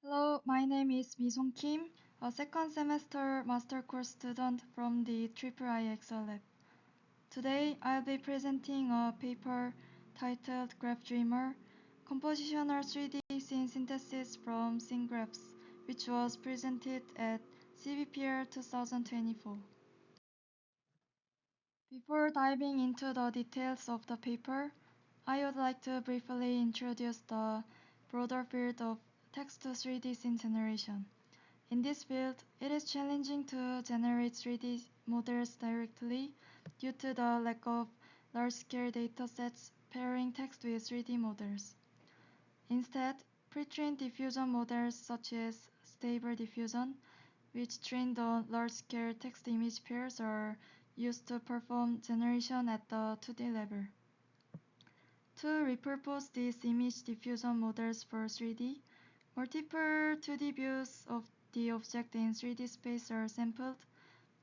Hello, my name is Mi-sung Kim, a second semester master course student from the IIIX Lab. Today, I'll be presenting a paper titled GraphDreamer, Compositional 3D Scene Synthesis from Scene Graphs, which was presented at CVPR 2024. Before diving into the details of the paper, I would like to briefly introduce the broader field of text-to-3D scene generation. In this field, it is challenging to generate 3D models directly due to the lack of large-scale datasets pairing text with 3D models. Instead, pre-trained diffusion models such as Stable Diffusion, which trained on large-scale text-image pairs, are used to perform generation at the 2D level. To repurpose these image diffusion models for 3D, multiple 2D views of the object in 3D space are sampled,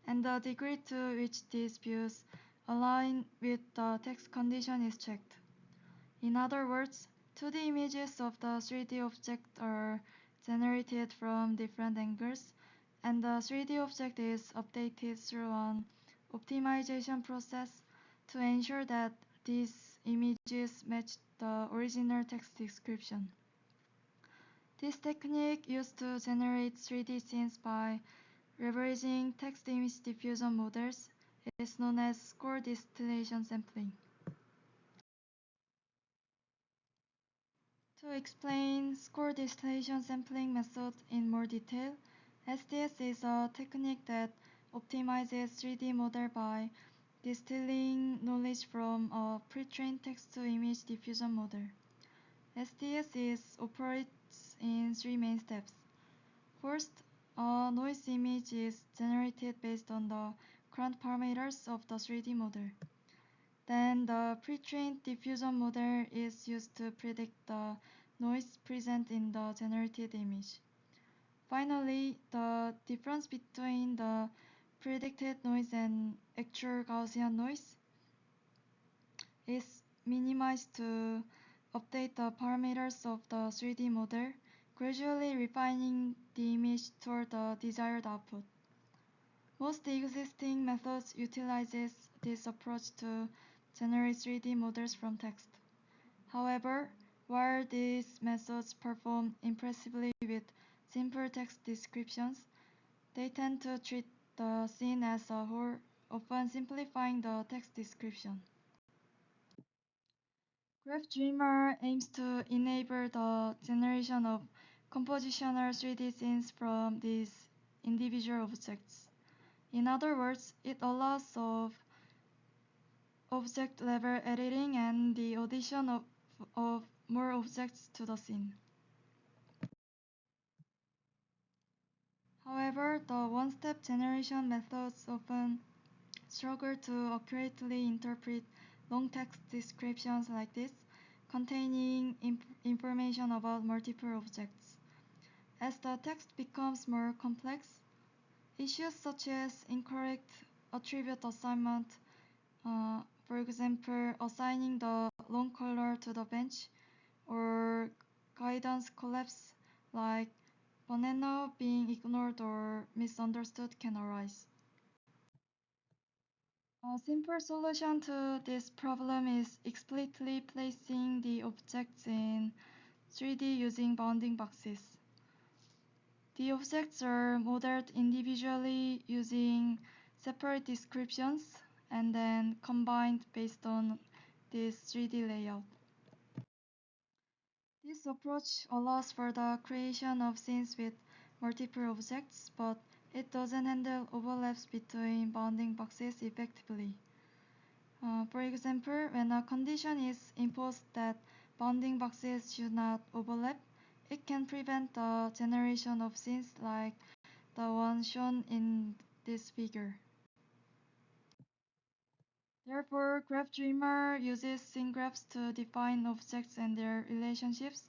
and the degree to which these views align with the text condition is checked. In other words, 2D images of the 3D object are generated from different angles, and the 3D object is updated through an optimization process to ensure that these images match the original text description. This technique used to generate 3D scenes by leveraging text-image diffusion models is known as score distillation sampling. To explain score distillation sampling method in more detail, SDS is a technique that optimizes 3D model by distilling knowledge from a pre-trained text-to-image diffusion model. SDS operates in three main steps. First, a noise image is generated based on the current parameters of the 3D model. Then the pre-trained diffusion model is used to predict the noise present in the generated image. Finally, the difference between the predicted noise and actual Gaussian noise is minimized to update the parameters of the 3D model, gradually refining the image toward the desired output. Most existing methods utilizes this approach to generate 3D models from text. However, while these methods perform impressively with simple text descriptions, they tend to treat the scene as a whole, often simplifying the text description. GraphDreamer aims to enable the generation of compositional 3D scenes from these individual objects. In other words, it allows of object-level editing and the addition of more objects to the scene. However, the one-step generation methods often struggle to accurately interpret long text descriptions like this, containing information about multiple objects. As the text becomes more complex, issues such as incorrect attribute assignment, for example, assigning the long color to the bench, or guidance collapse like banana being ignored or misunderstood can arise. A simple solution to this problem is explicitly placing the objects in 3D using bounding boxes. The objects are modeled individually using separate descriptions and then combined based on this 3D layout. This approach allows for the creation of scenes with multiple objects, but it doesn't handle overlaps between bounding boxes effectively. For example, when a condition is imposed that bounding boxes should not overlap, it can prevent the generation of scenes like the one shown in this figure. Therefore, GraphDreamer uses scene graphs to define objects and their relationships,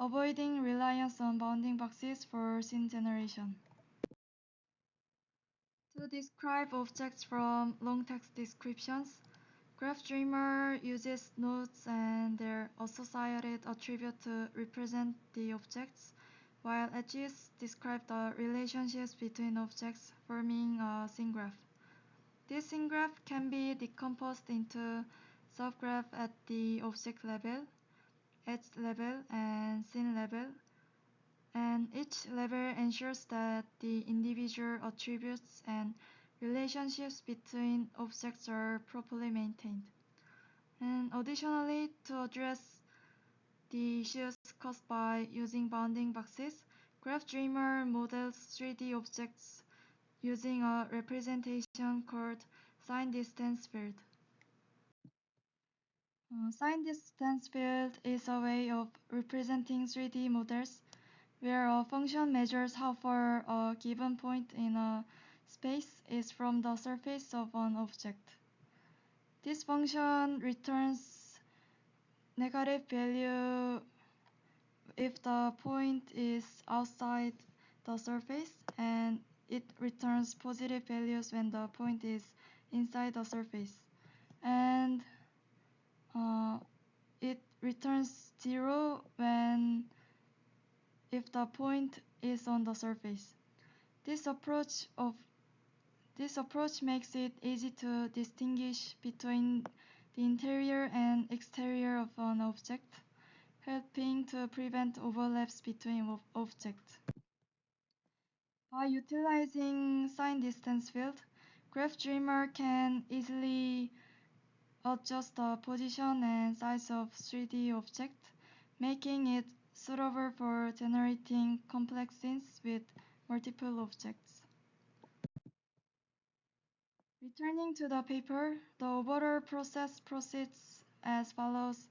avoiding reliance on bounding boxes for scene generation. To describe objects from long text descriptions, GraphDreamer uses nodes and their associated attribute to represent the objects, while edges describe the relationships between objects, forming a scene graph. This scene graph can be decomposed into subgraph at the object level, edge level, and scene level, and each level ensures that the individual attributes and relationships between objects are properly maintained. And additionally, to address the issues caused by using bounding boxes, GraphDreamer models 3D objects using a representation called sign distance field. Sign distance field is a way of representing 3D models where a function measures how far a given point in a space is from the surface of an object. This function returns negative value if the point is outside the surface, and it returns positive values when the point is inside the surface. And it returns 0 if the point is on the surface. This approach makes it easy to distinguish between the interior and exterior of an object, helping to prevent overlaps between objects. By utilizing sign distance field, GraphDreamer can easily adjust the position and size of 3D objects, making it suitable for generating complex scenes with multiple objects. Returning to the paper, the overall process proceeds as follows.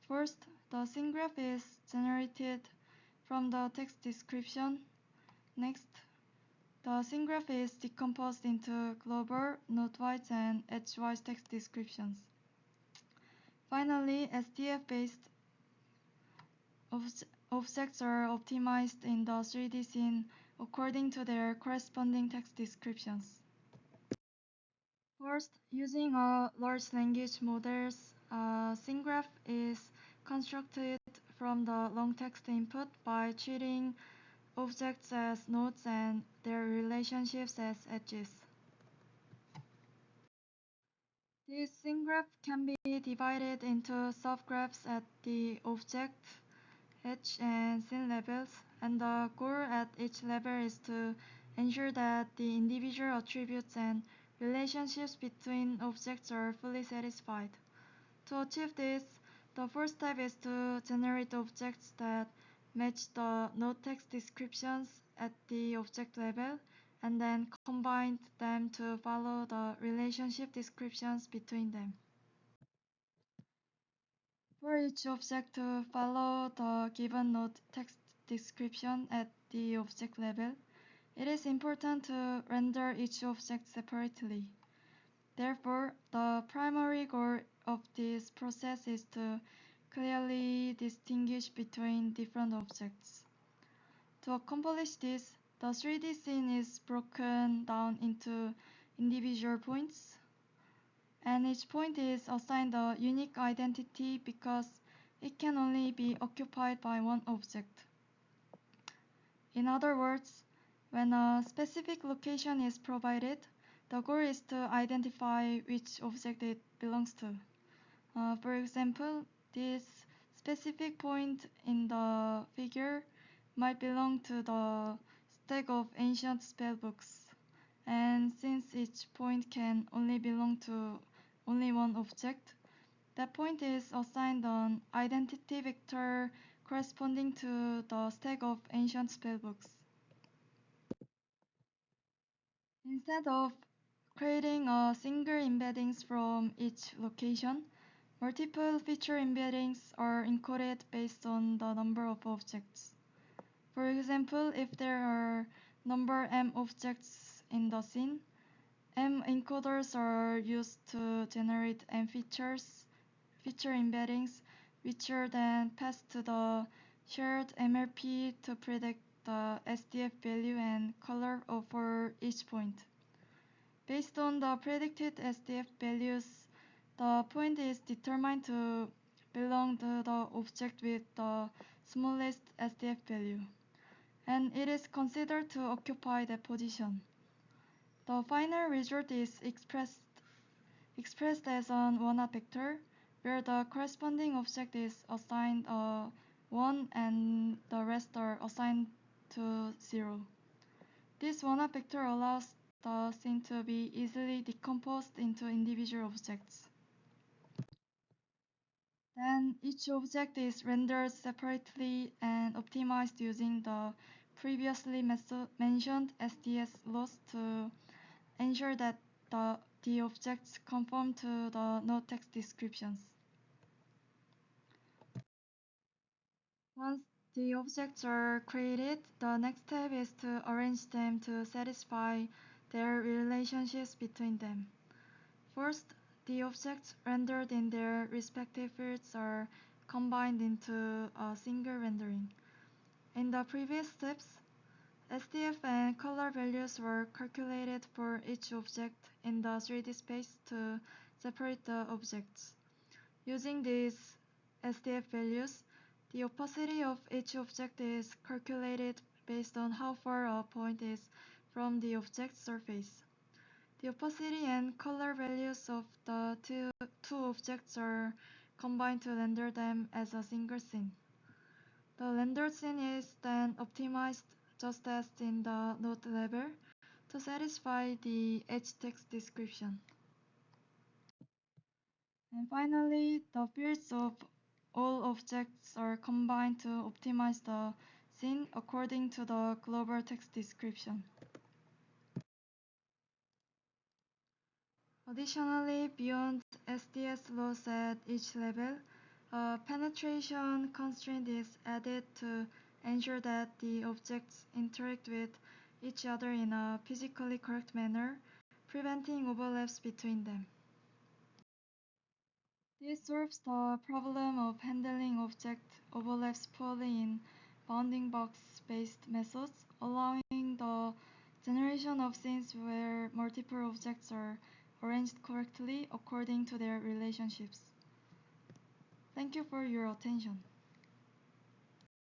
First, the scene graph is generated from the text description. Next, the scene graph is decomposed into global, node-wise, and edge-wise text descriptions. Finally, SDF-based objects are optimized in the 3D scene according to their corresponding text descriptions. First, using a large language models, a scene graph is constructed from the long text input by treating objects as nodes and their relationships as edges. This scene graph can be divided into subgraphs at the object, edge, and scene levels, and the goal at each level is to ensure that the individual attributes and relationships between objects are fully satisfied. To achieve this, the first step is to generate objects that match the node text descriptions at the object level, and then combine them to follow the relationship descriptions between them. For each object to follow the given node text description at the object level, it is important to render each object separately. Therefore, the primary goal of this process is to clearly distinguish between different objects. To accomplish this, the 3D scene is broken down into individual points, and each point is assigned a unique identity because it can only be occupied by one object. In other words, when a specific location is provided, the goal is to identify which object it belongs to. For example, this specific point in the figure might belong to the stack of ancient spellbooks, and since each point can only belong to only one object, that point is assigned an identity vector corresponding to the stack of ancient spellbooks. Instead of creating a single embeddings from each location, multiple feature embeddings are encoded based on the number of objects. For example, if there are number m objects in the scene, m encoders are used to generate m feature embeddings, which are then passed to the shared MLP to predict the SDF value and color for each point. Based on the predicted SDF values, the point is determined to belong to the object with the smallest SDF value. and it is considered to occupy that position. The final result is expressed as an one-hot vector, where the corresponding object is assigned a 1 and the rest are assigned to 0. This one-hot vector allows the scene to be easily decomposed into individual objects. Then each object is rendered separately and optimized using the previously mentioned SDS loss to ensure that the objects conform to the node text descriptions. Once the objects are created, the next step is to arrange them to satisfy their relationships between them. First, the objects rendered in their respective fields are combined into a single rendering. In the previous steps, SDF and color values were calculated for each object in the 3D space to separate the objects. Using these SDF values, the opacity of each object is calculated based on how far a point is from the object's surface. The opacity and color values of the two objects are combined to render them as a single scene. The rendered scene is then optimized just as in the node level to satisfy the edge text description. And finally, the fields of all objects are combined to optimize the scene according to the global text description. Additionally, beyond SDS loss at each level, a penetration constraint is added to ensure that the objects interact with each other in a physically correct manner, preventing overlaps between them. This solves the problem of handling object overlaps poorly in bounding box-based methods, allowing the generation of scenes where multiple objects are arranged correctly according to their relationships. Thank you for your attention.